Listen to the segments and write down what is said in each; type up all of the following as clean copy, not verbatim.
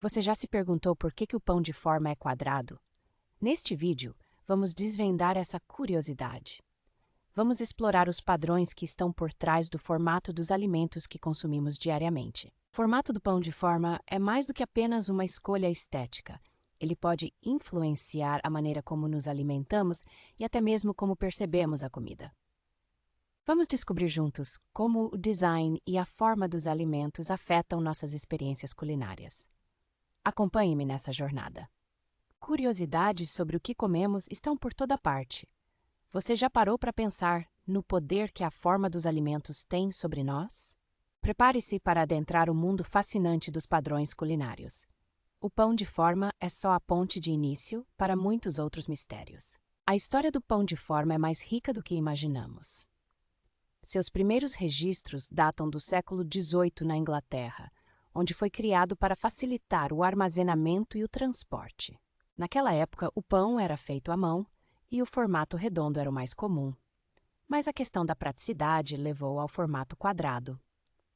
Você já se perguntou por que o pão de forma é quadrado? Neste vídeo, vamos desvendar essa curiosidade. Vamos explorar os padrões que estão por trás do formato dos alimentos que consumimos diariamente. O formato do pão de forma é mais do que apenas uma escolha estética. Ele pode influenciar a maneira como nos alimentamos e até mesmo como percebemos a comida. Vamos descobrir juntos como o design e a forma dos alimentos afetam nossas experiências culinárias. Acompanhe-me nessa jornada. Curiosidades sobre o que comemos estão por toda parte. Você já parou para pensar no poder que a forma dos alimentos tem sobre nós? Prepare-se para adentrar o mundo fascinante dos padrões culinários. O pão de forma é só a ponte de início para muitos outros mistérios. A história do pão de forma é mais rica do que imaginamos. Seus primeiros registros datam do século XVIII na Inglaterra, onde foi criado para facilitar o armazenamento e o transporte. Naquela época, o pão era feito à mão e o formato redondo era o mais comum. Mas a questão da praticidade levou ao formato quadrado.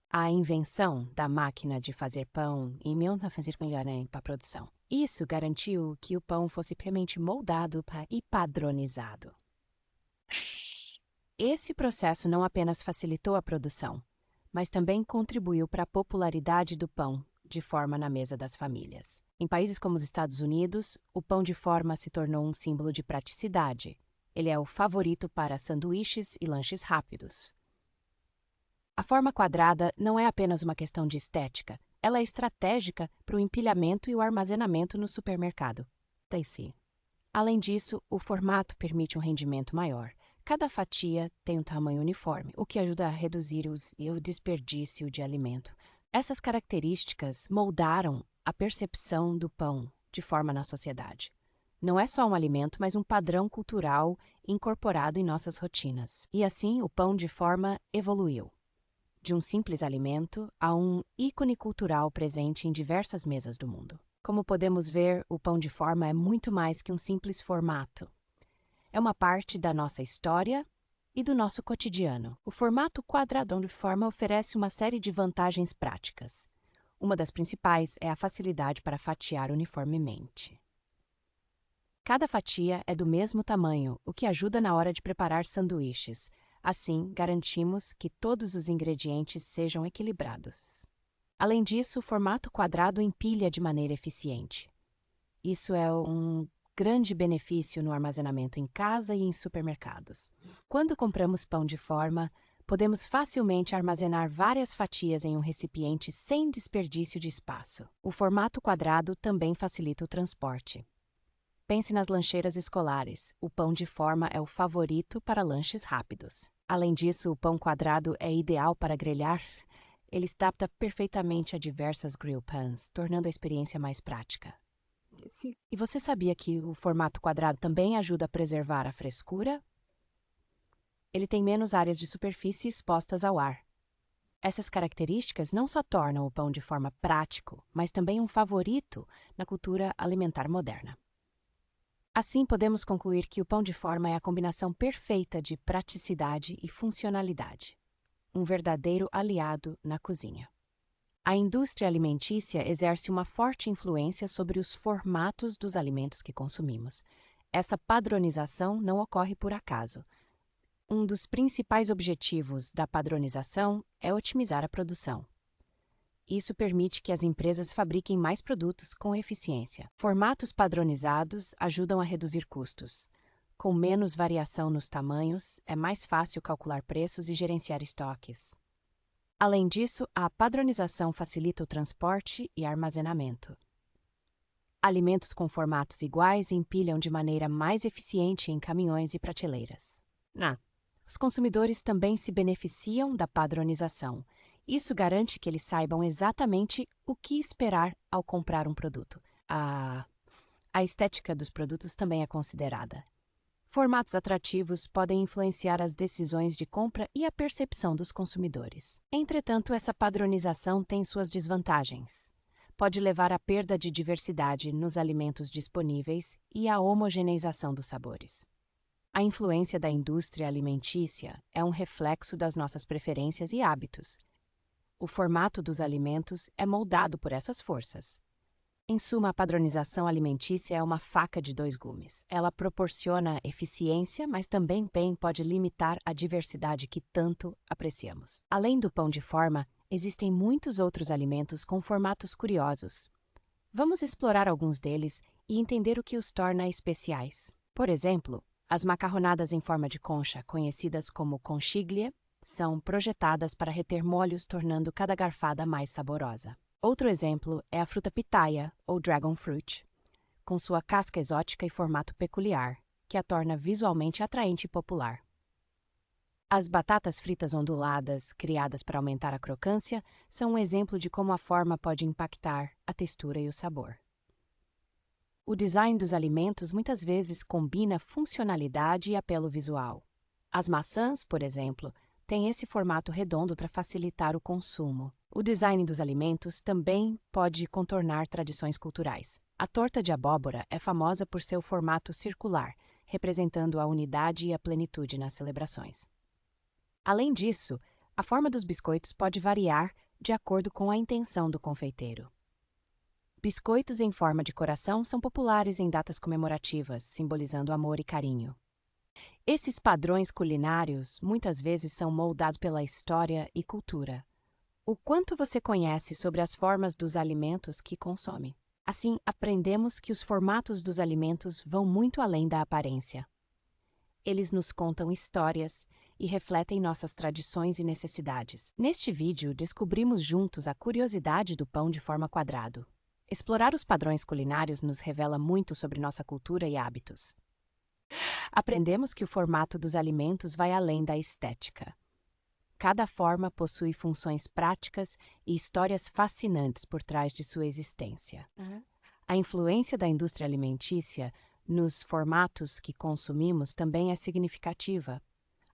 A invenção da máquina de fazer pão em 1900 para a produção. Isso garantiu que o pão fosse previamente moldado e padronizado. Esse processo não apenas facilitou a produção, mas também contribuiu para a popularidade do pão de forma na mesa das famílias. Em países como os Estados Unidos, o pão de forma se tornou um símbolo de praticidade. Ele é o favorito para sanduíches e lanches rápidos. A forma quadrada não é apenas uma questão de estética, ela é estratégica para o empilhamento e o armazenamento no supermercado. Além disso, o formato permite um rendimento maior. Cada fatia tem um tamanho uniforme, o que ajuda a reduzir o desperdício de alimento. Essas características moldaram a percepção do pão de forma na sociedade. Não é só um alimento, mas um padrão cultural incorporado em nossas rotinas. E assim, o pão de forma evoluiu. De um simples alimento a um ícone cultural presente em diversas mesas do mundo. Como podemos ver, o pão de forma é muito mais que um simples formato. É uma parte da nossa história e do nosso cotidiano. O formato quadradão de forma oferece uma série de vantagens práticas. Uma das principais é a facilidade para fatiar uniformemente. Cada fatia é do mesmo tamanho, o que ajuda na hora de preparar sanduíches. Assim, garantimos que todos os ingredientes sejam equilibrados. Além disso, o formato quadrado empilha de maneira eficiente. Isso é um grande benefício no armazenamento em casa e em supermercados. Quando compramos pão de forma, podemos facilmente armazenar várias fatias em um recipiente sem desperdício de espaço. O formato quadrado também facilita o transporte. Pense nas lancheiras escolares. O pão de forma é o favorito para lanches rápidos. Além disso, o pão quadrado é ideal para grelhar. Ele se adapta perfeitamente a diversas grill pans, tornando a experiência mais prática. E você sabia que o formato quadrado também ajuda a preservar a frescura? Ele tem menos áreas de superfície expostas ao ar. Essas características não só tornam o pão de forma prático, mas também um favorito na cultura alimentar moderna. Assim, podemos concluir que o pão de forma é a combinação perfeita de praticidade e funcionalidade. Um verdadeiro aliado na cozinha. A indústria alimentícia exerce uma forte influência sobre os formatos dos alimentos que consumimos. Essa padronização não ocorre por acaso. Um dos principais objetivos da padronização é otimizar a produção. Isso permite que as empresas fabriquem mais produtos com eficiência. Formatos padronizados ajudam a reduzir custos. Com menos variação nos tamanhos, é mais fácil calcular preços e gerenciar estoques. Além disso, a padronização facilita o transporte e armazenamento. Alimentos com formatos iguais empilham de maneira mais eficiente em caminhões e prateleiras. Os consumidores também se beneficiam da padronização. Isso garante que eles saibam exatamente o que esperar ao comprar um produto. A estética dos produtos também é considerada. Formatos atrativos podem influenciar as decisões de compra e a percepção dos consumidores. Entretanto, essa padronização tem suas desvantagens. Pode levar à perda de diversidade nos alimentos disponíveis e à homogeneização dos sabores. A influência da indústria alimentícia é um reflexo das nossas preferências e hábitos. O formato dos alimentos é moldado por essas forças. Em suma, a padronização alimentícia é uma faca de dois gumes. Ela proporciona eficiência, mas também pode limitar a diversidade que tanto apreciamos. Além do pão de forma, existem muitos outros alimentos com formatos curiosos. Vamos explorar alguns deles e entender o que os torna especiais. Por exemplo, as macarronadas em forma de concha, conhecidas como conchiglie, são projetadas para reter molhos, tornando cada garfada mais saborosa. Outro exemplo é a fruta pitaia, ou dragon fruit, com sua casca exótica e formato peculiar, que a torna visualmente atraente e popular. As batatas fritas onduladas, criadas para aumentar a crocância, são um exemplo de como a forma pode impactar a textura e o sabor. O design dos alimentos muitas vezes combina funcionalidade e apelo visual. As maçãs, por exemplo, têm esse formato redondo para facilitar o consumo. O design dos alimentos também pode contornar tradições culturais. A torta de abóbora é famosa por seu formato circular, representando a unidade e a plenitude nas celebrações. Além disso, a forma dos biscoitos pode variar de acordo com a intenção do confeiteiro. Biscoitos em forma de coração são populares em datas comemorativas, simbolizando amor e carinho. Esses padrões culinários muitas vezes são moldados pela história e cultura. O quanto você conhece sobre as formas dos alimentos que consome? Assim, aprendemos que os formatos dos alimentos vão muito além da aparência. Eles nos contam histórias e refletem nossas tradições e necessidades. Neste vídeo, descobrimos juntos a curiosidade do pão de forma quadrado. Explorar os padrões culinários nos revela muito sobre nossa cultura e hábitos. Aprendemos que o formato dos alimentos vai além da estética. Cada forma possui funções práticas e histórias fascinantes por trás de sua existência. A influência da indústria alimentícia nos formatos que consumimos também é significativa.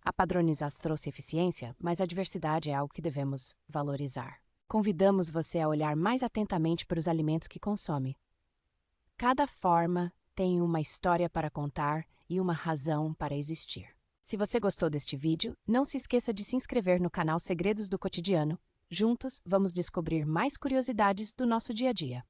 A padronização trouxe eficiência, mas a diversidade é algo que devemos valorizar. Convidamos você a olhar mais atentamente para os alimentos que consome. Cada forma tem uma história para contar e uma razão para existir. Se você gostou deste vídeo, não se esqueça de se inscrever no canal Segredos do Cotidiano. Juntos, vamos descobrir mais curiosidades do nosso dia a dia.